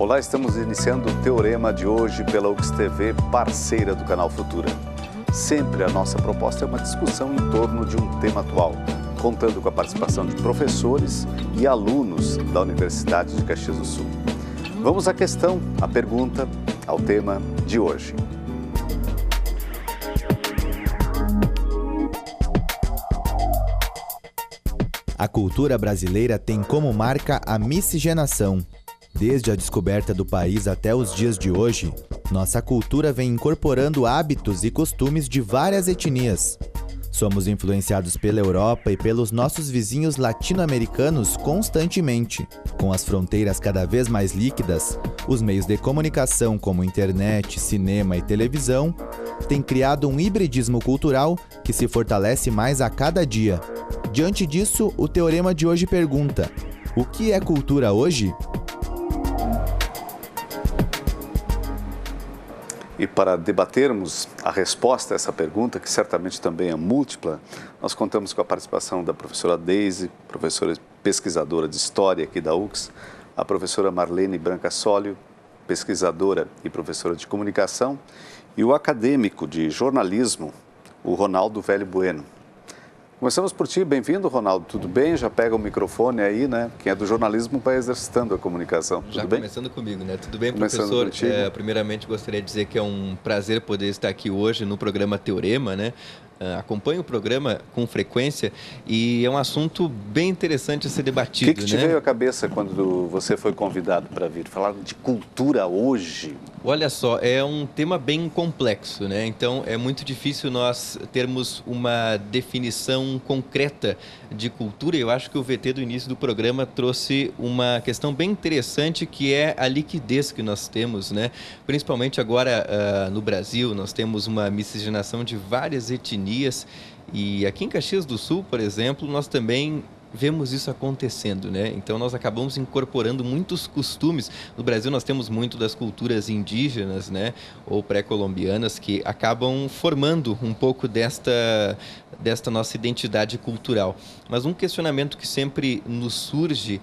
Olá, estamos iniciando o Teorema de hoje pela UX TV, parceira do canal Futura. Sempre a nossa proposta é uma discussão em torno de um tema atual, contando com a participação de professores e alunos da Universidade de Caxias do Sul. Vamos à questão, à pergunta, ao tema de hoje. A cultura brasileira tem como marca a miscigenação. Desde a descoberta do país até os dias de hoje, nossa cultura vem incorporando hábitos e costumes de várias etnias. Somos influenciados pela Europa e pelos nossos vizinhos latino-americanos constantemente. Com as fronteiras cada vez mais líquidas, os meios de comunicação como internet, cinema e televisão têm criado um hibridismo cultural que se fortalece mais a cada dia. Diante disso, o Teorema de hoje pergunta: o que é cultura hoje? E para debatermos a resposta a essa pergunta, que certamente também é múltipla, nós contamos com a participação da professora Deise, professora pesquisadora de História aqui da UX, a professora Marlene Branca Sólio, pesquisadora e professora de Comunicação, e o acadêmico de Jornalismo, o Ronaldo Velho Bueno. Começamos por ti, bem-vindo, Ronaldo, tudo bem? Já pega o microfone aí, né? Quem é do jornalismo vai exercitando a comunicação, tudo Já bem? começando comigo, né? Tudo bem, Começando professor? Primeiramente, gostaria de dizer que é um prazer poder estar aqui hoje no programa Teorema, né? Acompanho o programa com frequência e é um assunto bem interessante a ser debatido. O que te veio à cabeça quando você foi convidado para vir? Falar de cultura hoje? Olha só, é um tema bem complexo, né? Então é muito difícil nós termos uma definição concreta de cultura. Eu acho que o VT do início do programa trouxe uma questão bem interessante, que é a liquidez que nós temos, né? Principalmente agora no Brasil, nós temos uma miscigenação de várias etnias e aqui em Caxias do Sul, por exemplo, nós também vemos isso acontecendo, né? Então nós acabamos incorporando muitos costumes. No Brasil nós temos muito das culturas indígenas, né? Ou pré-colombianas, que acabam formando um pouco desta nossa identidade cultural. Mas um questionamento que sempre nos surge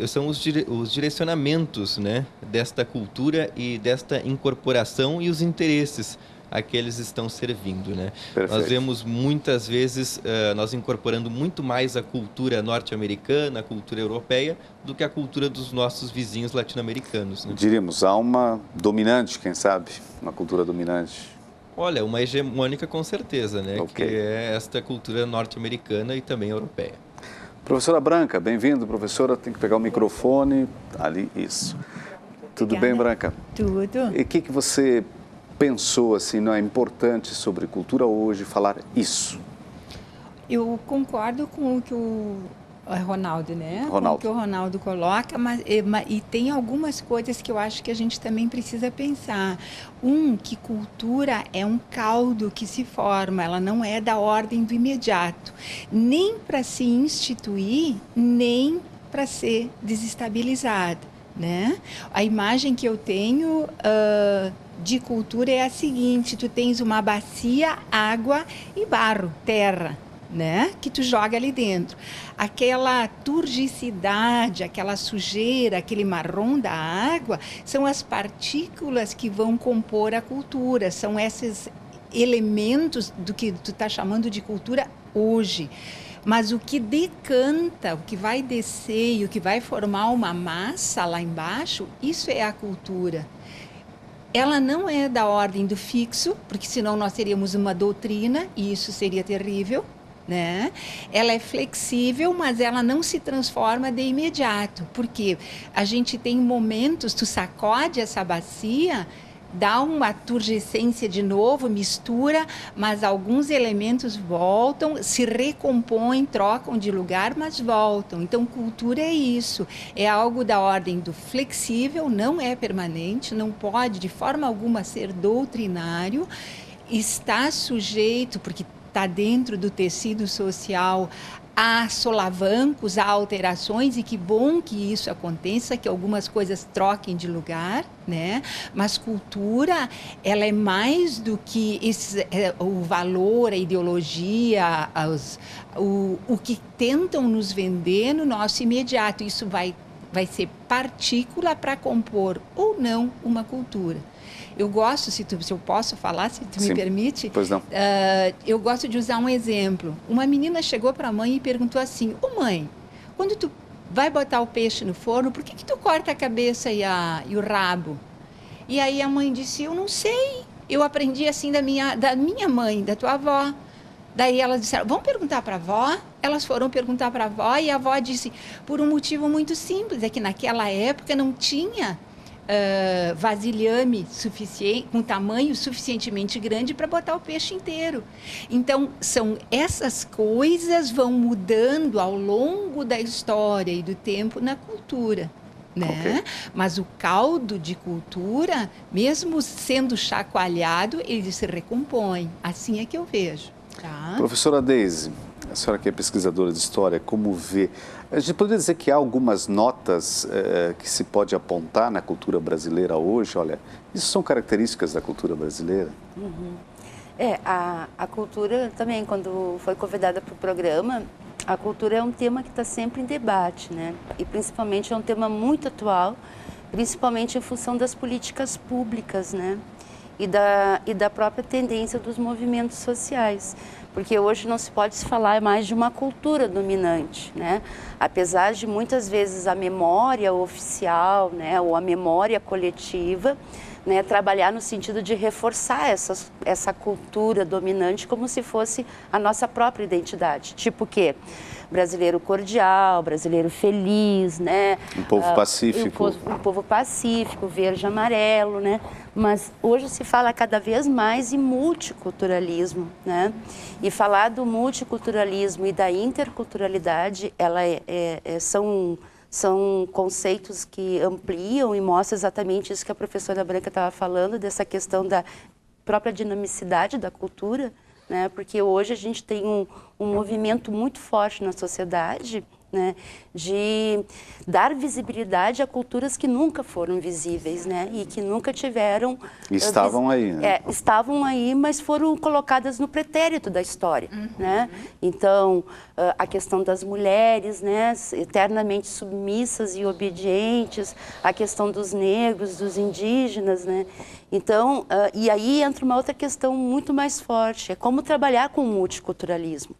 são os direcionamentos, né? Desta cultura e desta incorporação e os interesses a que eles estão servindo, né? Perfeito. Nós vemos muitas vezes nós incorporando muito mais a cultura norte-americana, a cultura europeia, do que a cultura dos nossos vizinhos latino-americanos, né? Diríamos, há uma dominante, quem sabe? Uma cultura dominante. Olha, uma hegemônica com certeza, né? Okay. Que é esta cultura norte-americana e também europeia. Professora Branca, bem-vindo. Professora, tem que pegar o microfone. Ali, isso. Tudo Obrigada. bem, Branca? Tudo. E o que você pensou, assim, não é importante sobre cultura hoje falar isso? Eu concordo com o que o Ronaldo, né? Ronaldo. Com o que o Ronaldo coloca, mas e tem algumas coisas que eu acho que a gente também precisa pensar. Que cultura é um caldo que se forma, ela não é da ordem do imediato, nem para se instituir, nem para ser desestabilizada, né? A imagem que eu tenho de cultura é a seguinte: tu tens uma bacia, água e barro, terra, né? Que tu joga ali dentro. Aquela turgicidade, aquela sujeira, aquele marrom da água, são as partículas que vão compor a cultura, são esses elementos do que tu está chamando de cultura hoje. Mas o que decanta, o que vai descer e o que vai formar uma massa lá embaixo, isso é a cultura. Ela não é da ordem do fixo, porque senão nós teríamos uma doutrina e isso seria terrível, né? Ela é flexível, mas ela não se transforma de imediato, porque a gente tem momentos, tu sacode essa bacia, dá uma turgescência de novo, mistura, mas alguns elementos voltam, se recompõem, trocam de lugar, mas voltam. Então, cultura é isso, é algo da ordem do flexível, não é permanente, não pode de forma alguma ser doutrinário, está sujeito, porque está dentro do tecido social, há solavancos, há alterações, e que bom que isso aconteça, que algumas coisas troquem de lugar, né? Mas cultura, ela é mais do que o valor, a ideologia, o que tentam nos vender no nosso imediato. Isso vai vai ser partícula para compor ou não uma cultura. Eu gosto, se eu posso falar, se tu me permite, pois não. Eu gosto de usar um exemplo. Uma menina chegou para a mãe e perguntou assim: ô mãe, quando tu vai botar o peixe no forno, por que tu corta a cabeça e o rabo? E aí a mãe disse: eu não sei, eu aprendi assim da minha mãe, da tua avó. Daí elas disseram: vamos perguntar para a avó? Elas foram perguntar para a avó e a avó disse: por um motivo muito simples, é que naquela época não tinha vasilhame suficiente, com tamanho suficientemente grande para botar o peixe inteiro. Então, essas coisas vão mudando ao longo da história e do tempo na cultura. Né? Okay. Mas o caldo de cultura, mesmo sendo chacoalhado, ele se recompõe. Assim é que eu vejo. Tá? Professora Deise, a senhora que é pesquisadora de história, como vê? A gente poderia dizer que há algumas notas que se pode apontar na cultura brasileira hoje? Olha, isso são características da cultura brasileira? Uhum. A cultura também, quando foi convidada para o programa, a cultura é um tema que está sempre em debate, né? E principalmente é um tema muito atual, principalmente em função das políticas públicas, né? E da própria tendência dos movimentos sociais. Porque hoje não se pode falar mais de uma cultura dominante, né? Apesar de muitas vezes a memória oficial, né, ou a memória coletiva, né, trabalhar no sentido de reforçar essa cultura dominante como se fosse a nossa própria identidade. Tipo o quê? Brasileiro cordial, brasileiro feliz, né? Um povo pacífico. Um povo pacífico, verde e amarelo, né? Mas hoje se fala cada vez mais em multiculturalismo, né? E falar do multiculturalismo e da interculturalidade, são conceitos que ampliam e mostram exatamente isso que a professora Branca estava falando, dessa questão da própria dinamicidade da cultura, né? Porque hoje a gente tem um movimento muito forte na sociedade, né, de dar visibilidade a culturas que nunca foram visíveis, né, e que nunca tiveram... Estavam aí, né? Estavam aí, mas foram colocadas no pretérito da história, né? Então, a questão das mulheres, né, eternamente submissas e obedientes, a questão dos negros, dos indígenas, né? Então, e aí entra uma outra questão muito mais forte, é como trabalhar com o multiculturalismo.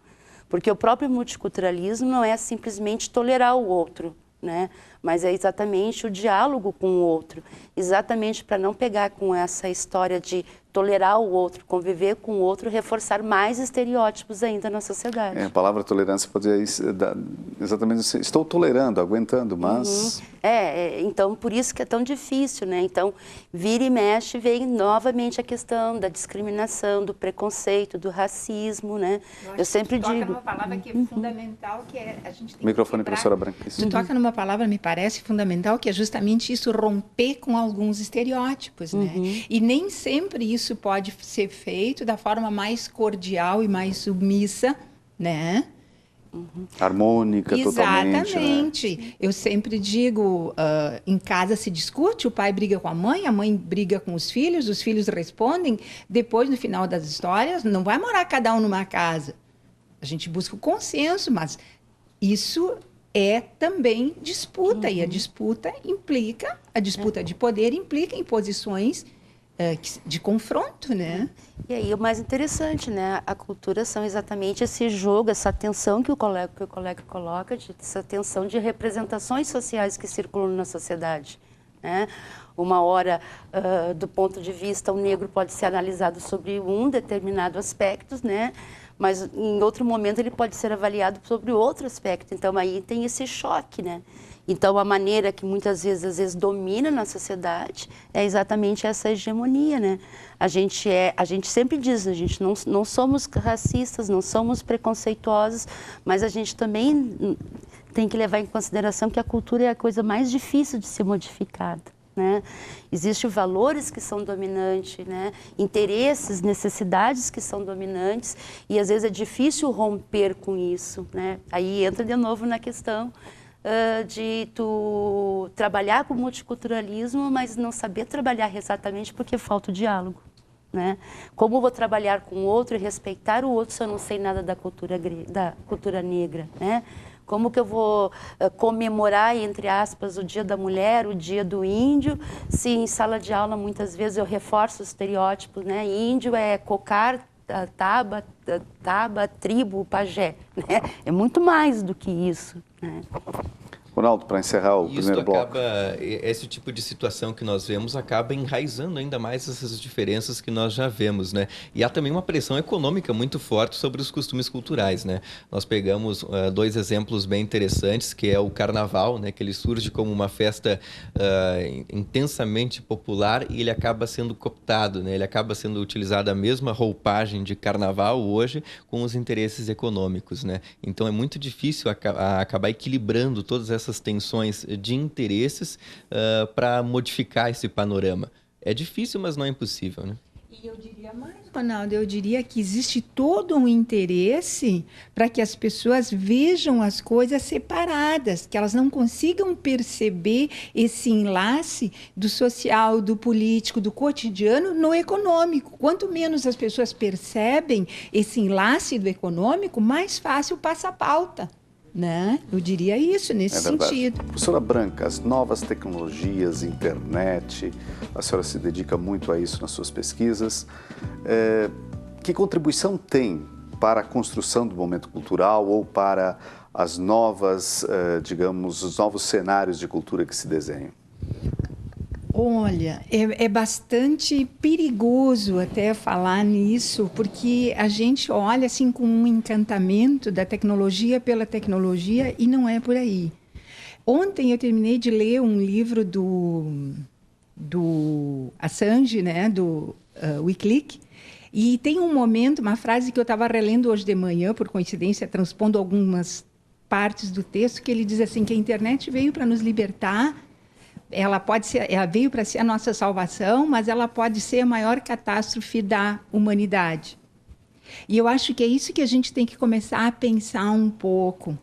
Porque o próprio multiculturalismo não é simplesmente tolerar o outro, né? Mas é exatamente o diálogo com o outro, exatamente para não pegar com essa história de tolerar o outro, conviver com o outro, reforçar mais estereótipos ainda na sociedade. A palavra tolerância poderia dar exatamente assim, estou tolerando, aguentando, mas... Então por isso que é tão difícil, né? Então vira e mexe, vem novamente a questão da discriminação, do preconceito, do racismo, né? Eu sempre digo... Tu toca numa palavra que é fundamental, que é a gente tem microfone, professora Branca. Tu toca numa palavra, me parece fundamental, que é justamente isso, romper com alguns estereótipos, né? E nem sempre isso pode ser feito da forma mais cordial e mais submissa, né? Harmônica, exatamente. Né? Eu sempre digo, em casa se discute, o pai briga com a mãe briga com os filhos respondem, depois no final das histórias não vai morar cada um numa casa. A gente busca o consenso, mas isso é também disputa, e a disputa de poder implica em posições de confronto, né? E aí o mais interessante, né? A cultura são exatamente esse jogo, essa tensão que o colega coloca, essa tensão de representações sociais que circulam na sociedade, né? Uma hora, do ponto de vista, o negro pode ser analisado sobre um determinado aspecto, né? Mas em outro momento ele pode ser avaliado sobre outro aspecto. Então aí tem esse choque, né? Então a maneira que muitas vezes, às vezes, domina na sociedade é exatamente essa hegemonia, né? A gente sempre diz, a gente não somos racistas, não somos preconceituosos, mas a gente também tem que levar em consideração que a cultura é a coisa mais difícil de ser modificada, né? Existem valores que são dominantes, né? Interesses, necessidades que são dominantes, e às vezes é difícil romper com isso, né? Aí entra de novo na questão de tu trabalhar com multiculturalismo, mas não saber trabalhar exatamente porque falta o diálogo, né? Como vou trabalhar com o outro e respeitar o outro se eu não sei nada da cultura negra, né? Como que eu vou comemorar, entre aspas, o Dia da Mulher, o Dia do Índio, se em sala de aula muitas vezes eu reforço os estereótipos, né? Índio é cocar, taba, tribo, pajé, né? É muito mais do que isso, né? Ronaldo, para encerrar o primeiro bloco. Esse tipo de situação que nós vemos acaba enraizando ainda mais essas diferenças que nós já vemos, né? E há também uma pressão econômica muito forte sobre os costumes culturais, né? Nós pegamos dois exemplos bem interessantes, que é o Carnaval, né? Que ele surge como uma festa intensamente popular e ele acaba sendo cooptado, né? Ele acaba sendo utilizado a mesma roupagem de Carnaval hoje com os interesses econômicos, né? Então é muito difícil acabar equilibrando todas essas tensões de interesses para modificar esse panorama. É difícil, mas não é impossível, né? E eu diria mais, Ronaldo, eu diria que existe todo um interesse para que as pessoas vejam as coisas separadas, que elas não consigam perceber esse enlace do social, do político, do cotidiano no econômico. Quanto menos as pessoas percebem esse enlace do econômico, mais fácil passa a pauta. Né? Eu diria isso nesse sentido. Professora Branca, as novas tecnologias, internet, a senhora se dedica muito a isso nas suas pesquisas. Que contribuição tem para a construção do momento cultural ou para as novas, digamos, os novos cenários de cultura que se desenham? Olha, é bastante perigoso até falar nisso, porque a gente olha assim com um encantamento da tecnologia pela tecnologia e não é por aí. Ontem eu terminei de ler um livro do Assange, né, do Wikileaks, e tem um momento, uma frase que eu estava relendo hoje de manhã, por coincidência, transpondo algumas partes do texto, que ele diz assim, que a internet veio para nos libertar. Ela veio para ser a nossa salvação, mas ela pode ser a maior catástrofe da humanidade. E eu acho que é isso que a gente tem que começar a pensar um pouco.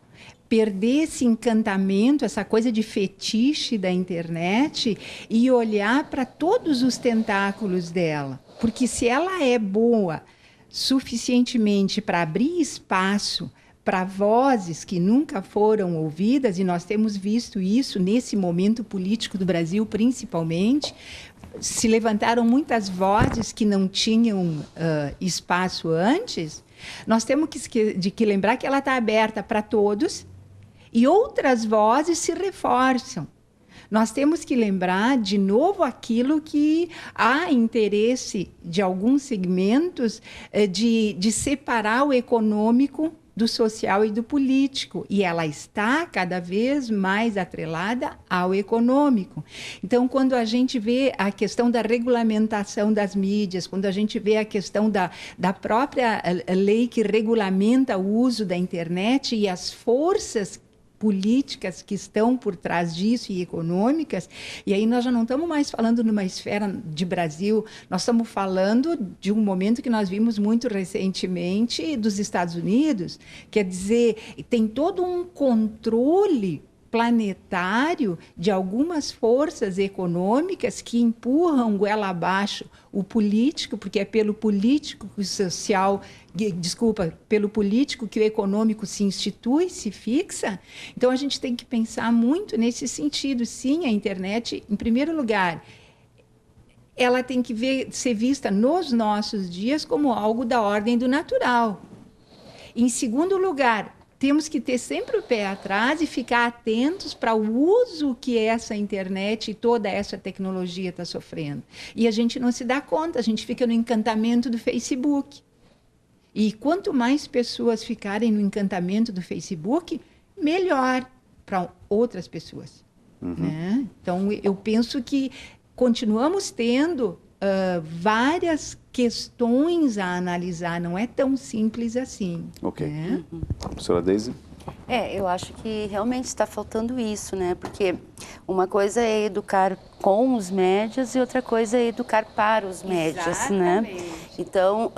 Perder esse encantamento, essa coisa de fetiche da internet e olhar para todos os tentáculos dela. Porque se ela é boa suficientemente para abrir espaço para vozes que nunca foram ouvidas, e nós temos visto isso nesse momento político do Brasil, principalmente, se levantaram muitas vozes que não tinham espaço antes, nós temos que lembrar que ela está aberta para todos e outras vozes se reforçam. Nós temos que lembrar, de novo, aquilo que há interesse de alguns segmentos de separar o econômico do social e do político, e ela está cada vez mais atrelada ao econômico. Então, quando a gente vê a questão da regulamentação das mídias, quando a gente vê a questão da própria lei que regulamenta o uso da internet e as forças políticas que estão por trás disso e econômicas, e aí nós já não estamos mais falando numa esfera de Brasil, nós estamos falando de um momento que nós vimos muito recentemente dos Estados Unidos, quer dizer, tem todo um controle planetário de algumas forças econômicas que empurram goela abaixo o político, porque é pelo político que o social, pelo político que o econômico se institui, se fixa. Então a gente tem que pensar muito nesse sentido. Sim, a internet, em primeiro lugar, ela tem que ser vista nos nossos dias como algo da ordem do natural. Em segundo lugar, temos que ter sempre o pé atrás e ficar atentos para o uso que essa internet e toda essa tecnologia está sofrendo. E a gente não se dá conta, a gente fica no encantamento do Facebook. E quanto mais pessoas ficarem no encantamento do Facebook, melhor para outras pessoas. Né? Então, eu penso que continuamos tendo várias questões a analisar, não é tão simples assim. Ok. Né? Professora Deise? Eu acho que realmente está faltando isso, né? Porque uma coisa é educar com os médias e outra coisa é educar para os médias, né? Então,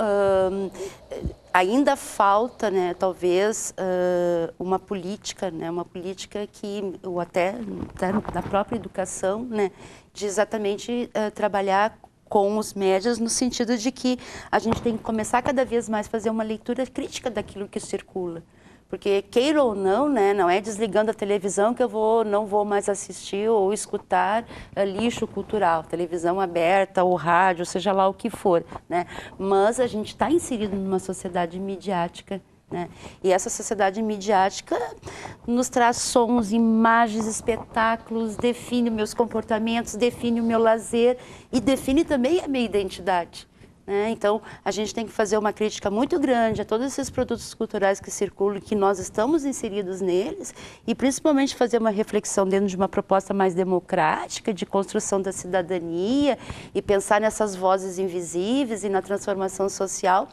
ainda falta, né, talvez, uma política, né? Uma política que, ou até da própria educação, né? De exatamente trabalhar com os médias, no sentido de que a gente tem que começar cada vez mais a fazer uma leitura crítica daquilo que circula. Porque, queira ou não, né, não é desligando a televisão que eu não vou mais assistir ou escutar lixo cultural, televisão aberta ou rádio, seja lá o que for, né? Mas a gente está inserido numa sociedade midiática, né? E essa sociedade midiática nos traz sons, imagens, espetáculos, define meus comportamentos, define o meu lazer e define também a minha identidade. Então, a gente tem que fazer uma crítica muito grande a todos esses produtos culturais que circulam, que nós estamos inseridos neles, e principalmente fazer uma reflexão dentro de uma proposta mais democrática, de construção da cidadania, e pensar nessas vozes invisíveis e na transformação social,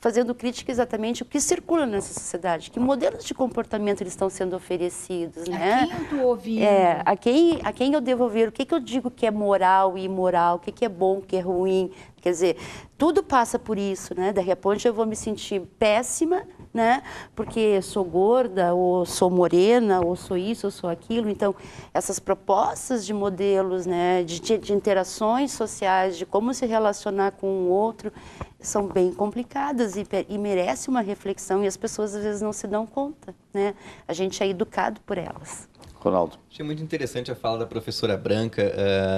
fazendo crítica exatamente o que circula nessa sociedade, que modelos de comportamento eles estão sendo oferecidos. Né? A quem eu estou ouvindo? A quem eu devo ouvir, o que eu digo que é moral e imoral, o que é bom, o que é ruim. Quer dizer, tudo passa por isso, né? De repente eu vou me sentir péssima, né? Porque sou gorda, ou sou morena, ou sou isso, ou sou aquilo. Então, essas propostas de modelos, né? De interações sociais, de como se relacionar com o outro, são bem complicadas e merece uma reflexão, e as pessoas às vezes não se dão conta, né? A gente é educado por elas. Ronaldo. Achei muito interessante a fala da professora Branca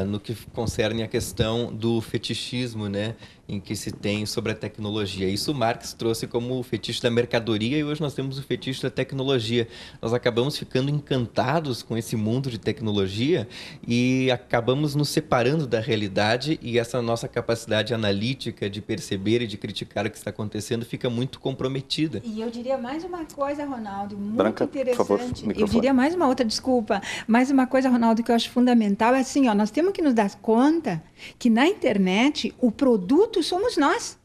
no que concerne a questão do fetichismo, né, em que se tem sobre a tecnologia. Isso Marx trouxe como o fetiche da mercadoria, e hoje nós temos o fetiche da tecnologia. Nós acabamos ficando encantados com esse mundo de tecnologia e acabamos nos separando da realidade, e essa nossa capacidade analítica de perceber e de criticar o que está acontecendo fica muito comprometida. E eu diria mais uma coisa, Ronaldo, muito Branca, interessante. por favor, microfone. Eu diria mais uma outra, desculpa, mais uma coisa, Ronaldo, que eu acho fundamental, é assim, ó, nós temos que nos dar conta que na internet o produto somos nós.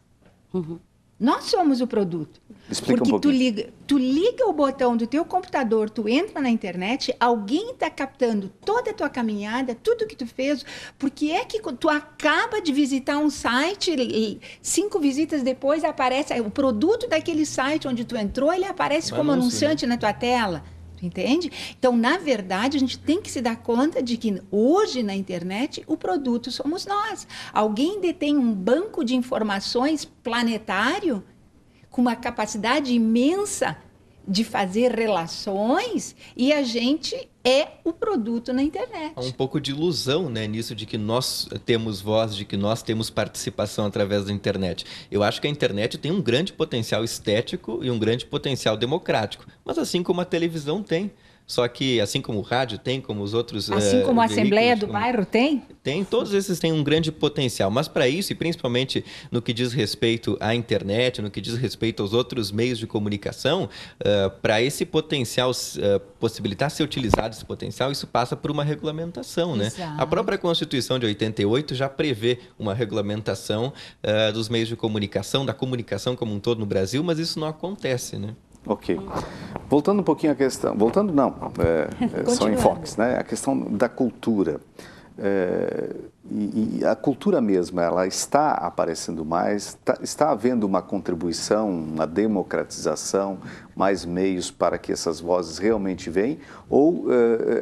Uhum. Nós somos o produto. Explica porque um pouquinho. tu liga o botão do teu computador, tu entra na internet, alguém está captando toda a tua caminhada, tudo que tu fez, porque é que tu acaba de visitar um site, 5 visitas depois aparece o produto daquele site onde tu entrou, ele aparece como anunciante, né, na tua tela. Entende? Então, na verdade, a gente tem que se dar conta de que hoje na internet o produto somos nós. Alguém detém um banco de informações planetário com uma capacidade imensa de fazer relações, e a gente é o produto na internet. Há um pouco de ilusão, né, nisso de que nós temos voz, de que nós temos participação através da internet. Eu acho que a internet tem um grande potencial estético e um grande potencial democrático, mas assim como a televisão tem. Só que, assim como o rádio tem, como os outros... Assim como a Assembleia do Bairro tem? Tem, todos esses têm um grande potencial. Mas para isso, e principalmente no que diz respeito à internet, no que diz respeito aos outros meios de comunicação, para esse potencial possibilitar ser utilizado esse potencial, isso passa por uma regulamentação, né? A própria Constituição de 88 já prevê uma regulamentação dos meios de comunicação, da comunicação como um todo no Brasil, mas isso não acontece, né? Ok. Voltando um pouquinho à questão... Voltando, não. São enfoques, né? A questão da cultura. E a cultura mesma, ela está aparecendo mais? Está havendo uma contribuição, uma democratização, mais meios para que essas vozes realmente venham? Ou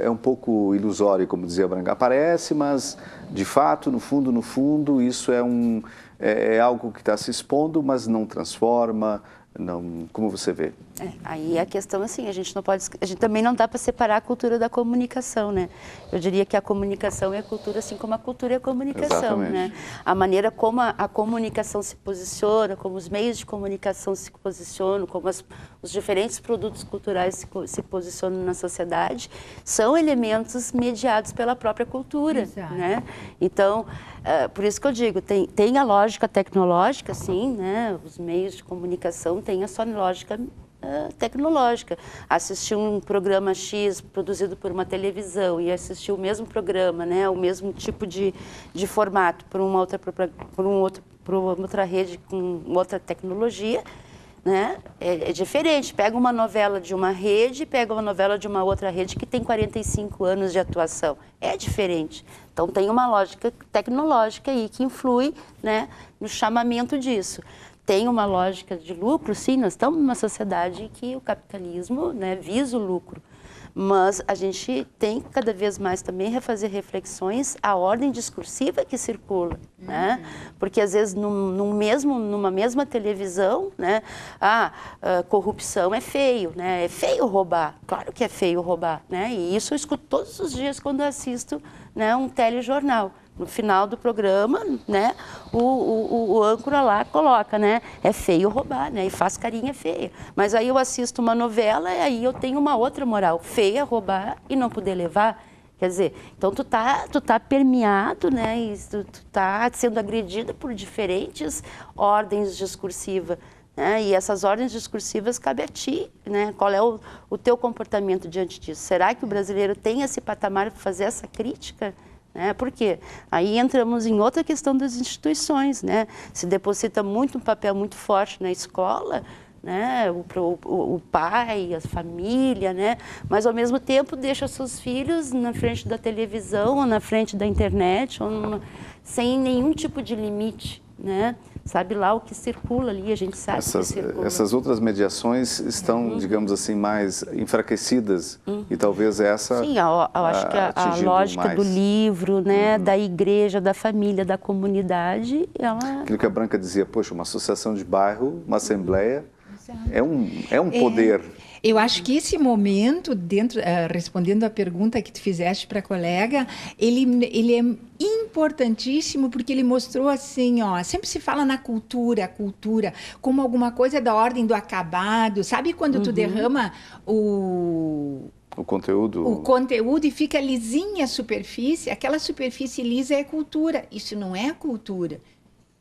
é um pouco ilusório, como dizia a Branca? Aparece, mas, de fato, no fundo, isso é algo que está se expondo, mas não transforma... Não, como você vê? Aí a questão, assim, a gente também não dá para separar a cultura da comunicação, né? Eu diria que a comunicação é a cultura, assim como a cultura é a comunicação, exatamente, né? A maneira como a comunicação se posiciona, como os meios de comunicação se posicionam, como os diferentes produtos culturais se posicionam na sociedade, são elementos mediados pela própria cultura, né? Então, por isso que eu digo, tem a lógica tecnológica, sim, né? Os meios de comunicação têm a sua lógica tecnológica. Assistir um programa X produzido por uma televisão e assistir o mesmo programa, né, o mesmo tipo de formato por uma outra rede com outra tecnologia, né, é diferente. Pega uma novela de uma rede, pega uma novela de uma outra rede que tem 45 anos de atuação. É diferente. Então, tem uma lógica tecnológica aí que influi, né, no chamamento disso. Tem uma lógica de lucro, sim, nós estamos numa sociedade que o capitalismo, né, visa o lucro. Mas a gente tem que cada vez mais também refazer reflexões à ordem discursiva que circula, né? Porque às vezes numa mesma televisão, né? Corrupção é feio, né? É feio roubar, claro que é feio roubar, né? E isso eu escuto todos os dias quando eu assisto, né, um telejornal. No final do programa, né, o âncora lá coloca, né, é feio roubar, né, e faz carinha feia. Mas aí eu assisto uma novela e aí eu tenho uma outra moral, feia roubar e não poder levar. Quer dizer, então tu tá permeado, né, e tu tá sendo agredido por diferentes ordens discursivas. Né? E essas ordens discursivas cabe a ti, né? Qual é o teu comportamento diante disso? Será que o brasileiro tem esse patamar para fazer essa crítica? Por quê? Aí entramos em outra questão das instituições, né? Se deposita um papel muito forte na escola, né? O pai, a família, né? Mas ao mesmo tempo deixa seus filhos na frente da televisão ou na frente da internet, sem nenhum tipo de limite, né? Sabe lá o que circula ali, a gente sabe que circula. Essas outras mediações estão, digamos assim, mais enfraquecidas e talvez essa... Sim, eu acho que a lógica do livro, né, da igreja, da família, da comunidade, ela... Aquilo que a Branca dizia, poxa, uma associação de bairro, uma assembleia, é um poder... Eu acho que esse momento, respondendo à pergunta que tu fizeste para a colega, ele é importantíssimo porque ele mostrou assim, ó, sempre se fala na cultura, como alguma coisa da ordem do acabado. Sabe quando tu derrama o conteúdo e fica lisinha a superfície? Aquela superfície lisa é cultura. Isso não é cultura.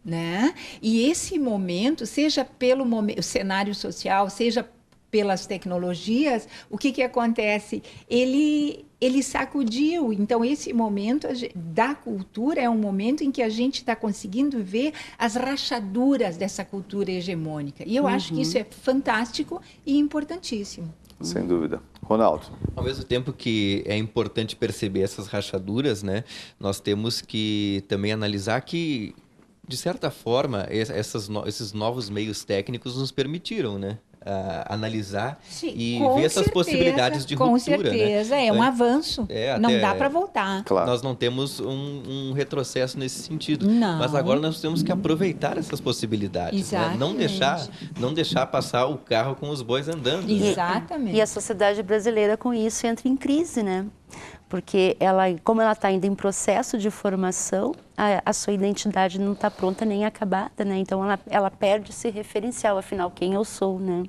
Né? E esse momento, seja pelo cenário social, seja pelas tecnologias, o que acontece? Ele sacudiu. Então, esse momento da cultura é um momento em que a gente está conseguindo ver as rachaduras dessa cultura hegemônica. E eu acho que isso é fantástico e importantíssimo. Sem dúvida. Ronaldo. Ao mesmo tempo que é importante perceber essas rachaduras, né, nós temos que também analisar que, de certa forma, esses novos meios técnicos nos permitiram, né, analisar e ver essas possibilidades de ruptura. Com certeza, né? É um avanço. Não dá para voltar. Claro. Nós não temos um retrocesso nesse sentido. Não. Mas agora nós temos que aproveitar essas possibilidades. Né? Não deixar passar o carro com os bois andando. Exatamente. Né? E a sociedade brasileira com isso entra em crise, né? Porque como ela está ainda em processo de formação, a sua identidade não está pronta nem acabada, né? Então ela perde esse referencial, afinal, quem eu sou, né?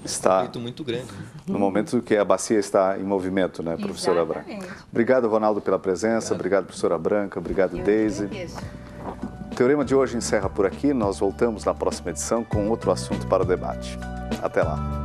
Está um feito muito grande. No momento que a bacia está em movimento, né, professora Branca? Obrigado, Ronaldo, pela presença. Obrigado, professora Branca. Obrigado, Deise. O Teorema de hoje encerra por aqui. Nós voltamos na próxima edição com outro assunto para o debate. Até lá.